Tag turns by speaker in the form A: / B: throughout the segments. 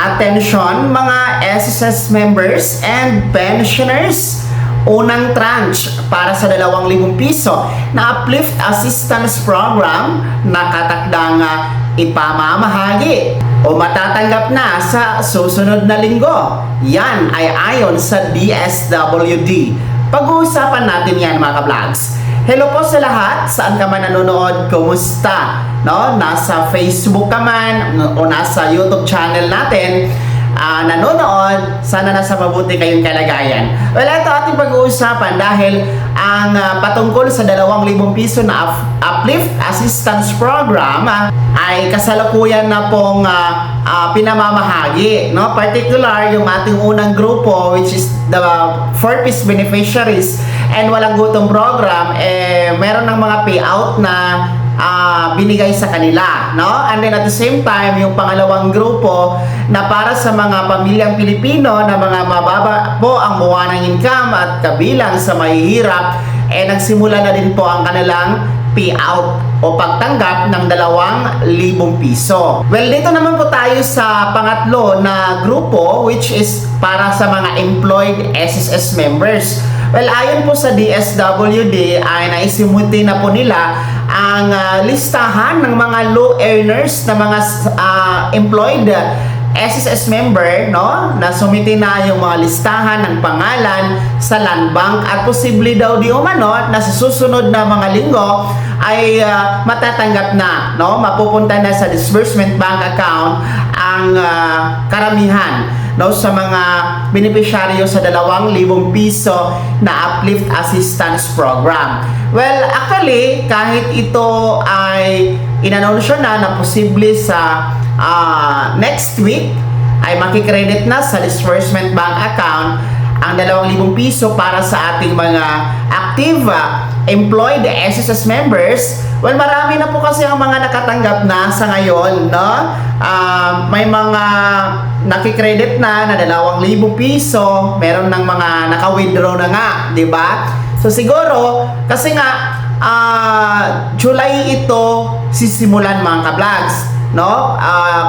A: Attention mga SSS members and pensioners. Unang tranche para sa 2,000 piso na uplift assistance program na katakdang ipamamahagi o matatanggap na sa susunod na linggo. Yan ay ayon sa DSWD. Pag-uusapan natin yan mga ka-vlogs. Hello po sa lahat, saan ka man nanonood, kumusta? No? Nasa Facebook ka man o nasa YouTube channel natin, nanonood, sana nasa mabuti kayong kalagayan. Well, ito ating pag-uusapan dahil ang patungkol sa 2,000 piso na uplift assistance program ay kasalukuyan na pong pinamamahagi, no? Particular yung ating unang grupo, which is the 4-piece beneficiaries and walang gutom program, meron ng mga payout na binigay sa kanila, no? And then at the same time, yung pangalawang grupo na para sa mga pamilyang Pilipino na mga mababa po ang buwanang income at kabilang sa mahihirap, nagsimula na din po ang kanilang payout o pagtanggap ng 2,000 piso. Well, dito naman po tayo sa pangatlo na grupo, which is para sa mga employed SSS members. Well, ayon po sa DSWD ay naisimuti na po nila ang listahan ng mga low earners na mga employed SSS member, no? Na sumiti na yung mga listahan ng pangalan sa land bank at posible daw di umano na sa susunod na mga linggo ay matatanggap na, no? Mapupunta na sa disbursement bank account ang karamihan, no, sa mga beneficiaryo sa 2,000 piso na uplift assistance program. Well, actually, kahit ito ay inanunsyo na posible sa next week ay makikredit na sa disbursement bank account ang 2,000 piso para sa ating mga active employed SSS members. Well, marami na po kasi ang mga nakatanggap na sa ngayon, no? May mga nakikredit na 2,000 piso, meron ng mga naka-withdraw na nga, di ba? So siguro, kasi nga July ito sisimulan mga ka-vlogs, no?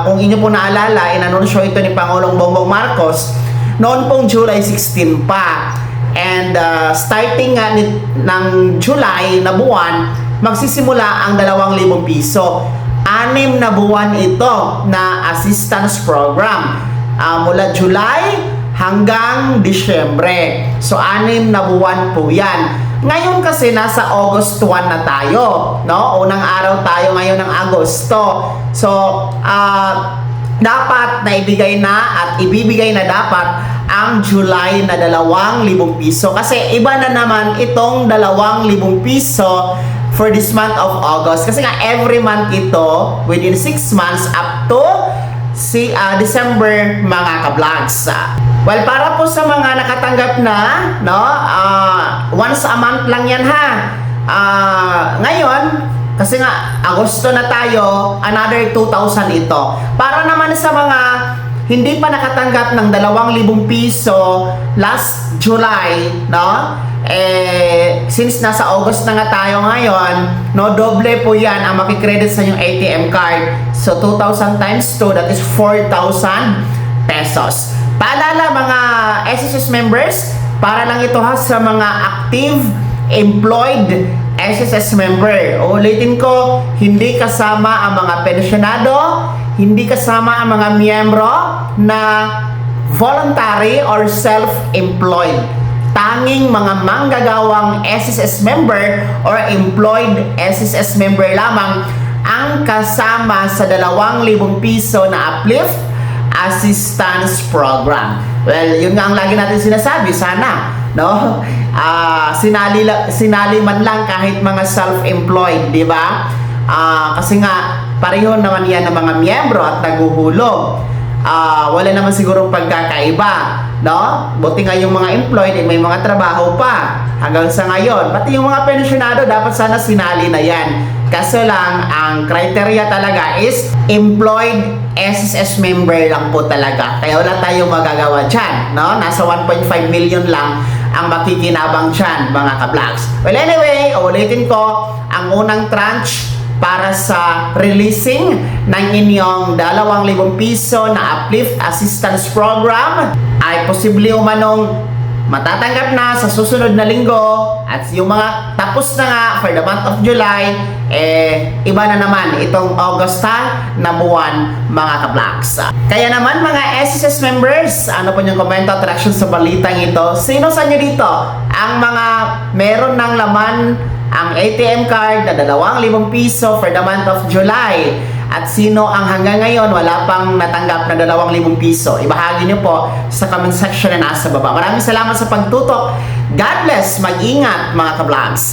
A: Kung inyo po naalala, inanunsyo ito ni Pangulong Bongbong Marcos noon pong July 16 pa. And starting nga ng July na buwan, magsisimula ang 2,000 piso. 6 na buwan ito na assistance program. Mula July hanggang Disyembre. So 6 na buwan po yan. Ngayon kasi nasa August 1 na tayo, no? Unang araw tayo ngayon ng Agosto. So dapat na ibigay na at ibibigay na dapat ang July na 2,000 piso. Kasi iba na naman itong 2,000 piso for this month of August. Kasi nga every month ito, within 6 months up to December mga ka-vlogs. Well, para po sa mga nakatanggap na, no, once a month lang yan ha. Ngayon, kasi nga Agosto na tayo, another 2,000 ito. Para naman sa mga hindi pa nakatanggap ng 2,000 piso last July, no? Since nasa August na nga tayo ngayon, no, doble po yan ang makikredit sa inyong ATM card. So 2,000 times 2, that is 4,000 pesos. Paalala mga SSS members, para lang ito ha sa mga active employed SSS member. Ulitin ko, hindi kasama ang mga pensionado, hindi kasama ang mga miyembro na voluntary or self-employed. Tanging mga manggagawang SSS member or employed SSS member lamang ang kasama sa 2,000 piso na uplift assistance program. Well, yun nga ang lagi natin sinasabi, sana, no? Sinali man lang kahit mga self-employed, di ba? Kasi nga pareho naman yan ng mga miyembro at naguhulog. Wala naman sigurong pagkakaiba, no? Buti nga yung mga employed may mga trabaho pa hanggang sa ngayon. Pati yung mga pensyonado dapat sana sinali na yan. Kaso lang, ang criteria talaga is employed SSS member lang po talaga. Kaya wala tayong magagawa dyan, no? Nasa 1.5 million lang ang makikinabang dyan, mga ka-vlogs. Well, anyway, ulitin ko, ang unang tranche para sa releasing ng inyong 2,000 piso na uplift assistance program ay posible umanong matatanggap na sa susunod na linggo, at yung mga tapos na nga for the month of July, iba na naman itong Augusta na buwan, mga ka-vlogs. Kaya naman mga SSS members, ano po yung komento at reaction sa balitang ito? Sino sa inyo dito ang mga meron ng laman ang ATM card na 2,000 piso for the month of July? At sino ang hanggang ngayon wala pang natanggap na 2,000 piso? Ibahagi niyo po sa comment section na nasa baba. Maraming salamat sa pagtutok. God bless. Mag-ingat mga ka-vlogs.